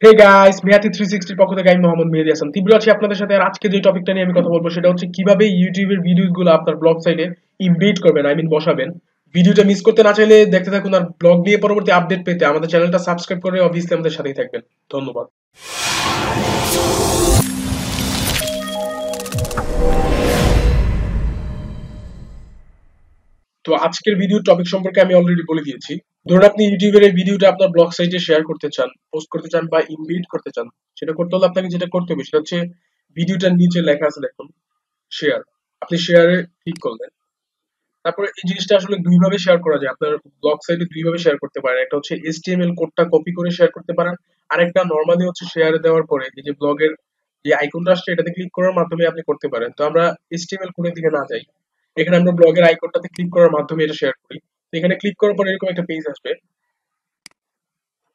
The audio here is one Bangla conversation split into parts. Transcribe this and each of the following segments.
হে গাইস, মেহাতি 360 পক্ষ থেকে আমি মোহাম্মদ মেহেদী হাসান তীব্র আছি আপনাদের সাথে। আর আজকে যে টপিকটা নিয়ে আমি কথা বলবো সেটা হচ্ছে কিভাবে ইউটিউবের ভিডিওগুলো আপনার ব্লগ সাইটে ইমবেড করবেন, বসাবেন। ভিডিওটা মিস করতে না চাইলে দেখতে থাকুন, আর ব্লগ নিয়ে পরবর্তী আপডেট পেতে আমাদের চ্যানেলটা সাবস্ক্রাইব করে অবভিয়াসলি আমাদের সাথেই থাকবেন। ধন্যবাদ। তো আজকের ভিডিও টপিক সম্পর্কে আমি অলরেডি বলে দিয়েছি। ধরুন আপনি ইউটিউবের এই ভিডিওটা আপনার ব্লগ সাইটে শেয়ার করতে চান, পোস্ট করতে চান বা ইমবেড করতে চান। সেটা করতে হলে আপনাকে যেটা করতে হবে সেটা হচ্ছে ভিডিওটার নিচে লেখা আছে দেখুন শেয়ার। আপনি শেয়ারে ক্লিক করলেন। তারপরে এই জিনিসটা আসলে দুইভাবে শেয়ার করা যায়। আপনার ব্লগ সাইটে দুইভাবে শেয়ার করতে পারেন। একটা হচ্ছে HTML কোডটা কপি করে শেয়ার করতে পারেন। আরেকটা নরমালি হচ্ছে শেয়ারে দেওয়ার পরে এই যে ব্লগের যে আইকনটা আসছে এটাতে ক্লিক করার মাধ্যমে আপনি করতে পারেন। তো আমরা HTML কোডের দিকে না যাই, এখানে আমরা ব্লগের আইকনটাতে ক্লিক করার মাধ্যমে এটা শেয়ার করি। তো এখানে ক্লিক করার পরে এরকম একটা পেজ আসবে।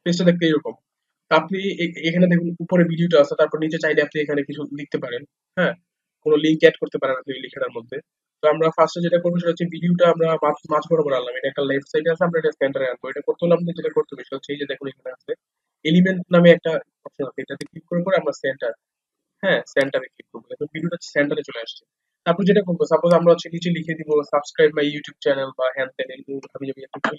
পেজটা দেখতে এরকম। তো আপনি এখানে দেখুন উপরে ভিডিওটা আছে, তারপর নিচে চাইলে আপনি এখানে কিছু লিখতে পারেন। হ্যাঁ, কোনো লিঙ্ক অ্যাড করতে পারেন আপনি এই লেখাটার মধ্যে। তো আমরা ফার্স্টে যেটা করবো সেটা হচ্ছে ভিডিওটা আমরা মাঝ বরাবর আনলাম। এটা একটা লেফট সাইডে আছে, আমরা এটা সেন্টারে আনবো। এটা করতে হলে আপনি যেটা করতে হবে সেটা হচ্ছে এই যে দেখুন এখানে আছে এলিমেন্ট নামে একটা অপশন আছে, এটাতে ক্লিক করে করে আমরা সেন্টার, হ্যাঁ সেন্টারে ক্লিক করবো। দেখুন ভিডিওটা সেন্টারে চলে আসছে। তারপর যেটা করবো, সাপোজ আমরা হচ্ছে নিচে লিখে দিব সাবস্ক্রাইব মাই ইউটিউব চ্যানেল বা হ্যান ত্যান এরকম আমি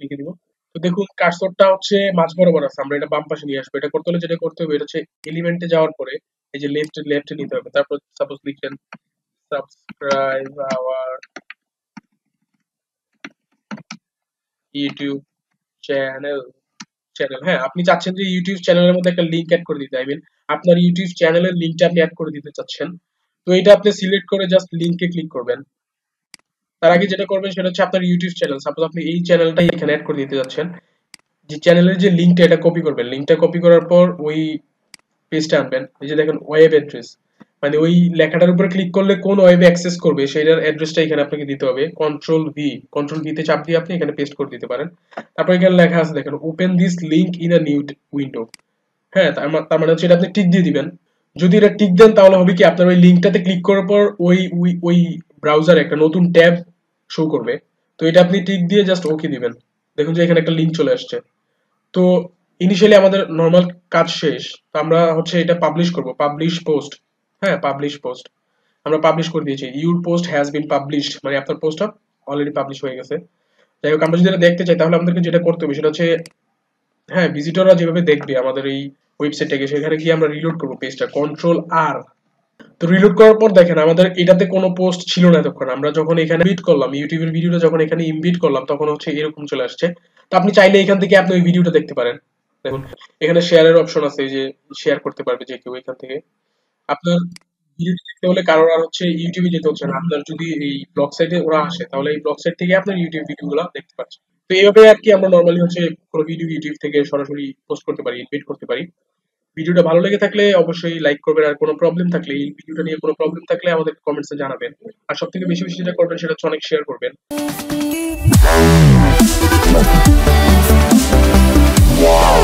লিখে দিব। তো দেখুন কার্সরটা হচ্ছে মাঝ বরাবর আছে, আমরা এটা বাম পাশে নিয়ে আসবো। এটা করতে হলে যেটা করতে হবে এটা হচ্ছে এলিমেন্টে যাওয়ার পরে এই যে লেফটে নিতে হবে। তারপর সাপোজ লিখছেন সাবস্ক্রাইব আওয়ার ইউটিউব চ্যানেল। হ্যাঁ, আপনি চাচ্ছেন যে ইউটিউব চ্যানেলের মধ্যে একটা লিংক অ্যাড করে দিতে। আপনার ইউটিউব চ্যানেলের লিংকটা আপনি অ্যাড করে দিতে চাচ্ছেন। তো এটা আপনি সিলেক্ট করে জাস্ট লিংকে ক্লিক করবেন। তার আগে যেটা করবেন সেটা হচ্ছে আপনার ইউটিউব চ্যানেল, সাপোজ আপনি এই চ্যানেলটাই এখানে অ্যাড করে দিতে যাচ্ছেন। যে চ্যানেলের যে লিংকটা এটা কপি করবেন। লিংকটা কপি করার পর ওই পেজটা আনবেন। এই যে দেখেন ওয়েব অ্যাড্রেস, মানে ওই লেখাটার উপরে ক্লিক করলে কোন ওয়েবে অ্যাক্সেস করবে সেটার অ্যাড্রেসটা এখানে আপনাকে দিতে হবে। কন্ট্রোল ভি তে চাপ দিয়ে আপনি এখানে পেস্ট করে দিতে পারেন। তারপর এখানে লেখা আছে দেখেন open this link in a new window. হ্যাঁ, তার মানে হচ্ছে এটা আপনি টিক দিয়ে দিবেন। যদি এটা টিক দেন তাহলে হবে কি আপনার ওই লিংকটাতে ক্লিক করার পর ওই ব্রাউজারে একটা নতুন ট্যাব শো করবে। তো এটা আপনি টিক দিয়ে জাস্ট ওকে দিবেন। দেখুন যে এখানে একটা লিংক চলে আসছে। তো ইনিশিয়ালি আমাদের নরমাল কাজ শেষ। তো আমরা হচ্ছে এটা পাবলিশ করব, পাবলিশ পোস্ট। হ্যাঁ, পাবলিশ পোস্ট আমরা পাবলিশ করে দিয়েছি। Your post has been published, মানে আপনার পোস্টটা অলরেডি পাবলিশ হয়ে গেছে। যাই হোক, আমরা যদি এটা দেখতে চাই তাহলে আমাদেরকে যেটা করতে হবে সেটা হচ্ছে, হ্যাঁ, ভিজিটররা যেভাবে দেখবে আমাদের এই ওয়েবসাইটটাকে সেখানে গিয়ে আমরা রিলোড করবো পেজটা, কন্ট্রোল আর। তো রিলোড করার পর দেখেন আমাদের এটাতে কোনো পোস্ট ছিল না এতক্ষণ। আমরা যখন এখানে এডিট করলাম ইউটিউবের ভিডিওটা, যখন এখানে ইমবিট করলাম তখন হচ্ছে এরকম চলে আসছে। তো আপনি চাইলে এখান থেকে আপনি ওই ভিডিওটা দেখতে পারেন। দেখুন এখানে শেয়ারের অপশন আছে, এই যে শেয়ার করতে পারবে যে কেউ এখান থেকে। আপনার ভিডিওটি দেখতে হলে কারোর আর হচ্ছে ইউটিউবে যেতে হচ্ছে না। আপনার যদি এই ব্লগ সাইটে ওরা আসে তাহলে এই ব্লগ সাইট থেকে আপনার ইউটিউব ভিডিওগুলো দেখতে পাচ্ছেন। তো এইভাবে আর কি আমরা নর্মালি হচ্ছে কোনো ভিডিও ইউটিউব থেকে সরাসরি পোস্ট করতে পারি, এডিট করতে পারি। ভিডিওটা ভালো লেগে থাকলে অবশ্যই লাইক করবেন। আর কোনো প্রবলেম থাকলে, এই ভিডিওটা নিয়ে কোনো প্রবলেম থাকলে আমাদের কমেন্টসে জানাবেন। আর সবথেকে বেশি বেশি যেটা করবেন সেটা হচ্ছে অনেক শেয়ার করবেন। Wow.